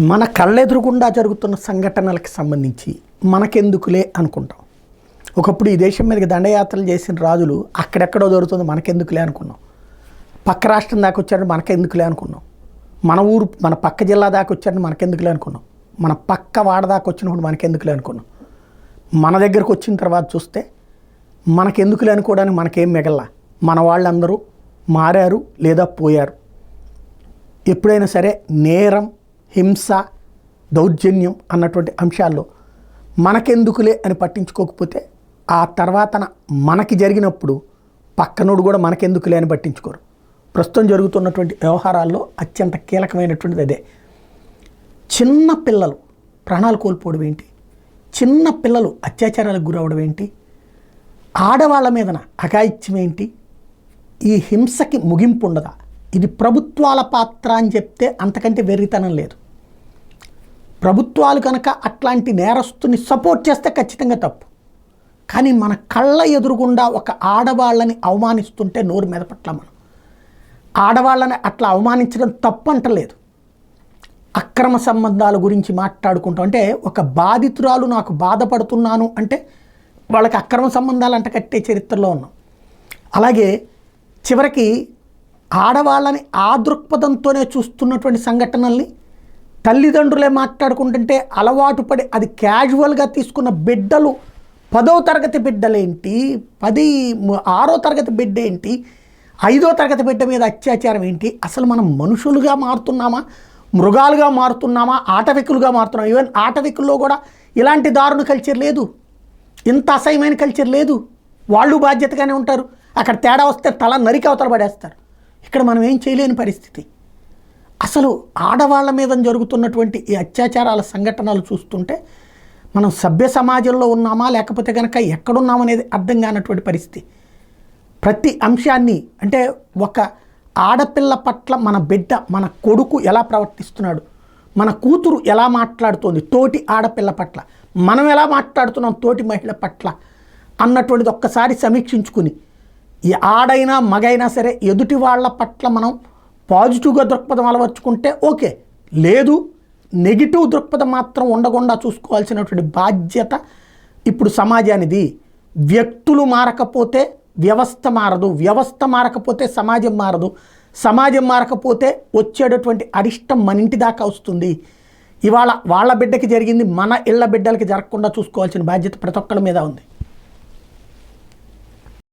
మన కళ్ళెదురుగుండా జరుగుతున్న సంఘటనలకు సంబంధించి మనకెందుకులే అనుకుంటాం. ఒకప్పుడు ఈ దేశం మీదకి దండయాత్రలు చేసిన రాజులు అక్కడెక్కడో దొరుకుతుంది మనకెందుకులే అనుకున్నాం. పక్క రాష్ట్రం దాకా వచ్చారని మనకెందుకులే అనుకున్నాం. మన ఊరు మన పక్క జిల్లా దాకా వచ్చారని మనకెందుకులే అనుకున్నాం. మన పక్క వాడ దాకా వచ్చినప్పుడు మనకెందుకులే అనుకున్నాం. మన దగ్గరకు వచ్చిన తర్వాత చూస్తే మనకెందుకులే అనుకోవడానికి మనకేం మిగల్లా. మన వాళ్ళందరూ మారారు లేదా పోయారు. ఎప్పుడైనా సరే నేరం, హింస, దౌర్జన్యం అన్నటువంటి అంశాల్లో మనకెందుకులే అని పట్టించుకోకపోతే ఆ తర్వాతన మనకి జరిగినప్పుడు పక్కనోడు కూడా మనకెందుకులే అని పట్టించుకోరు. ప్రస్తుతం జరుగుతున్నటువంటి వ్యవహారాల్లో అత్యంత కీలకమైనటువంటిది అదే. చిన్న పిల్లలు ప్రాణాలు కోల్పోవడం ఏంటి, చిన్న పిల్లలు అత్యాచారాలకు గురవడం ఏంటి, ఆడవాళ్ళ మీదన అఘాయిత్యం ఏంటి, ఈ హింసకి ముగింపు ఉండదా? ఇది ప్రభుత్వాల పాత్ర అని చెప్తే అంతకంటే వెర్రితనం లేదు. ప్రభుత్వాలు కనుక అట్లాంటి నేరస్తుని సపోర్ట్ చేస్తే ఖచ్చితంగా తప్పు. కానీ మన కళ్ళ ఎదురుగుండా ఒక ఆడవాళ్ళని అవమానిస్తుంటే నోరు మీద పట్ల మనం ఆడవాళ్ళని అట్లా అవమానించడం తప్పు అంటలేదు. అక్రమ సంబంధాల గురించి మాట్లాడుకుంటాం అంటే ఒక బాధితురాలు నాకు బాధపడుతున్నాను అంటే వాళ్ళకి అక్రమ సంబంధాలు అంట కట్టే చరిత్రలో ఉన్నాం. అలాగే చివరికి ఆడవాళ్ళని ఆ దృక్పథంతోనే చూస్తున్నటువంటి సంఘటనల్ని తల్లిదండ్రులే మాట్లాడుకుంటుంటే అలవాటు పడి అది క్యాజువల్గా తీసుకున్న బిడ్డలు 10వ తరగతి బిడ్డలేంటి, 6వ తరగతి బిడ్డ ఏంటి, 5వ తరగతి బిడ్డ మీద అత్యాచారం ఏంటి? అసలు మనం మనుషులుగా మారుతున్నామా, మృగాలుగా మారుతున్నామా, ఆటవికులుగా మారుతున్నామా? ఈవెన్ ఆటవికుల్లో కూడా ఇలాంటి దారుణ కల్చర్ లేదు, ఇంత అసహ్యమైన కల్చర్ లేదు. వాళ్ళు బాధ్యతగానే ఉంటారు. అక్కడ తేడా వస్తే తల నరికి అవతల పడేస్తారు. ఇక్కడ మనం ఏం చేయలేని పరిస్థితి. అసలు ఆడవాళ్ళ మీద జరుగుతున్నటువంటి ఈ అత్యాచారాల సంఘటనలు చూస్తుంటే మనం సభ్య సమాజంలో ఉన్నామా లేకపోతే కనుక ఎక్కడున్నామనేది అర్థం కానటువంటి పరిస్థితి. ప్రతి అంశాన్ని అంటే ఒక ఆడపిల్ల పట్ల మన బిడ్డ, మన కొడుకు ఎలా ప్రవర్తిస్తున్నాడు, మన కూతురు ఎలా మాట్లాడుతోంది తోటి ఆడపిల్ల పట్ల, మనం ఎలా మాట్లాడుతున్నాం తోటి మహిళ పట్ల అన్నటువంటిది ఒక్కసారి సమీక్షించుకుని ఈ ఆడైనా మగైనా సరే ఎదుటి వాళ్ళ పట్ల మనం పాజిటివ్గా దృక్పథం అలవర్చుకుంటే ఓకే, లేదు నెగిటివ్ దృక్పథం మాత్రం ఉండకుండా చూసుకోవాల్సినటువంటి బాధ్యత ఇప్పుడు సమాజానిది. వ్యక్తులు మారకపోతే వ్యవస్థ మారదు, వ్యవస్థ మారకపోతే సమాజం మారదు, సమాజం మారకపోతే వచ్చేటటువంటి అరిష్టం మన ఇంటి దాకా వస్తుంది. ఇవాళ వాళ్ళ బిడ్డకి జరిగింది మన ఇళ్ళ బిడ్డలకి జరగకుండా చూసుకోవాల్సిన బాధ్యత ప్రతి ఒక్కరి మీద ఉంది.